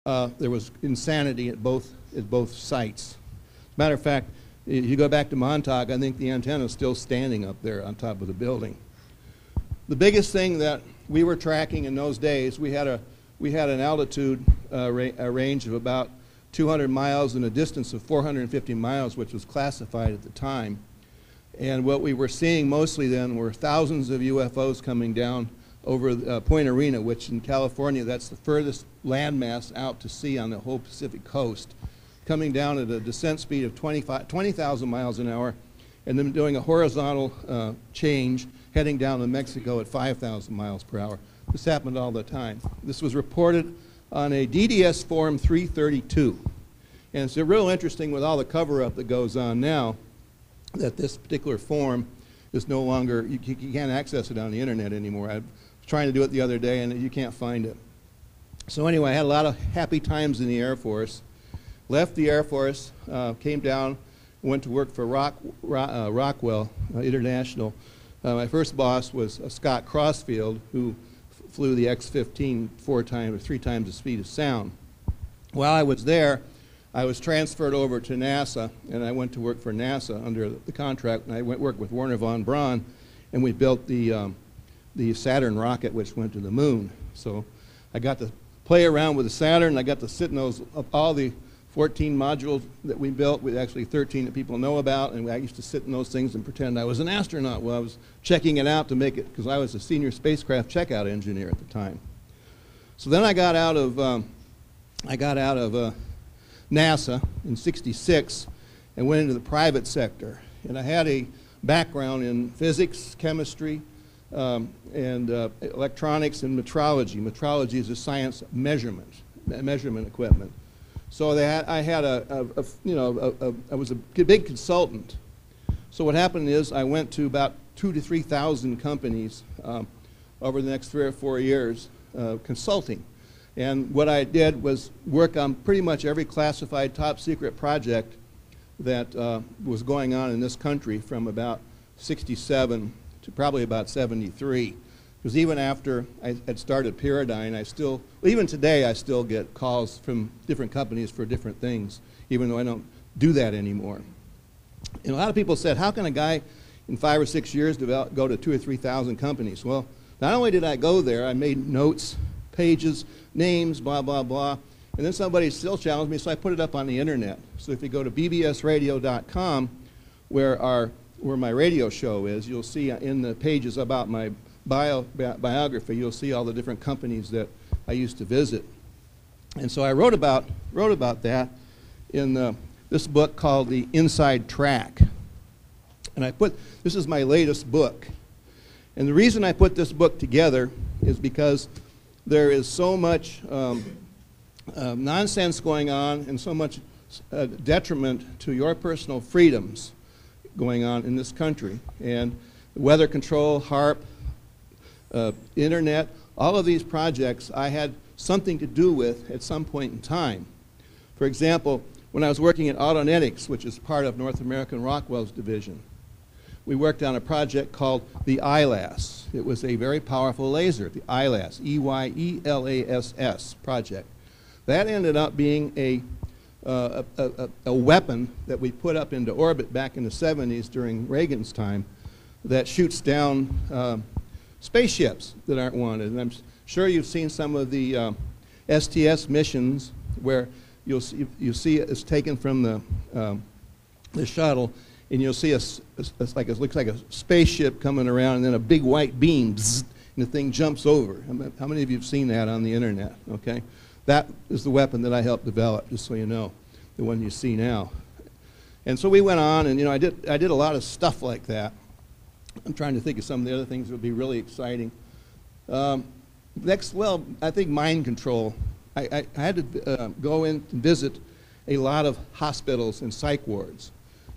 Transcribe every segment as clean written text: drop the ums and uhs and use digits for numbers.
there was insanity at both sites. Matter of fact, if you go back to Montauk, I think the antenna is still standing up there on top of the building. The biggest thing that we were tracking in those days, we had an altitude a range of about 200 miles and a distance of 450 miles, which was classified at the time. And what we were seeing mostly then were thousands of UFOs coming down over Point Arena, which in California, that's the furthest landmass out to sea on the whole Pacific coast, coming down at a descent speed of 20,000 miles an hour, and then doing a horizontal change, heading down to Mexico at 5,000 miles per hour. This happened all the time. This was reported on a DDS Form 332. And it's real interesting with all the cover-up that goes on now that this particular form is no longer, you can't access it on the internet anymore. I was trying to do it the other day and you can't find it. So anyway, I had a lot of happy times in the Air Force. Left the Air Force, came down, went to work for Rockwell International. My first boss was Scott Crossfield, who flew the X-15 three times the speed of sound. While I was there, I was transferred over to NASA, and I went to work for NASA under the contract, and I went work with Werner von Braun, and we built the Saturn rocket, which went to the moon. So I got to play around with the Saturn. I got to sit in those, all the 14 modules that we built, with actually 13 that people know about, and I used to sit in those things and pretend I was an astronaut while I was checking it out to make it, because I was a senior spacecraft checkout engineer at the time. So then I got out of NASA in '66 and went into the private sector. And I had a background in physics, chemistry, and electronics and metrology. Metrology is a science of measurement equipment. So I was a big consultant. So what happened is I went to about 2,000 to 3,000 companies over the next 3 or 4 years consulting. And what I did was work on pretty much every classified top secret project that was going on in this country from about '67 to probably about '73. Because even after I had started Paradigm, even today I still get calls from different companies for different things, even though I don't do that anymore. And a lot of people said, how can a guy in 5 or 6 years go to 2,000 or 3,000 companies? Well, not only did I go there, I made notes, pages, names, blah, blah, blah. And then somebody still challenged me, so I put it up on the internet. So if you go to bbsradio.com, where my radio show is, you'll see in the pages about my biography, you'll see all the different companies that I used to visit. And so I wrote about that in this book called The Inside Track. And this is my latest book. And the reason I put this book together is because there is so much nonsense going on and so much detriment to your personal freedoms going on in this country. And weather control, HAARP, internet, all of these projects I had something to do with at some point in time. For example, when I was working at Autonetics, which is part of North American Rockwell's division, we worked on a project called the ILAS. It was a very powerful laser, the ILAS, E-Y-E-L-A-S-S project. That ended up being a weapon that we put up into orbit back in the '70s during Reagan's time that shoots down spaceships that aren't wanted. And I'm sure you've seen some of the STS missions where you see it's taken from the shuttle, and you'll see it looks like a spaceship coming around, and then a big white beam, zzz, and the thing jumps over. How many of you have seen that on the internet? Okay, that is the weapon that I helped develop, just so you know, the one you see now. And so we went on, and I did a lot of stuff like that. I'm trying to think of some of the other things that would be really exciting. Next, well, I think mind control. I had to go in and visit a lot of hospitals and psych wards.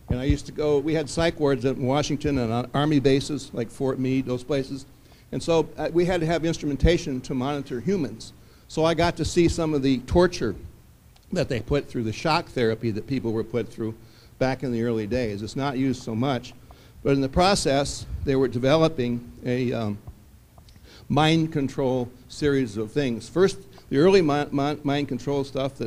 And I used to go, we had psych wards in Washington and on Army bases like Fort Meade, those places. And so we had to have instrumentation to monitor humans. So I got to see some of the torture that they put through, the shock therapy that people were put through back in the early days. It's not used so much. But in the process, they were developing a mind control series of things. First, The early mind control stuff that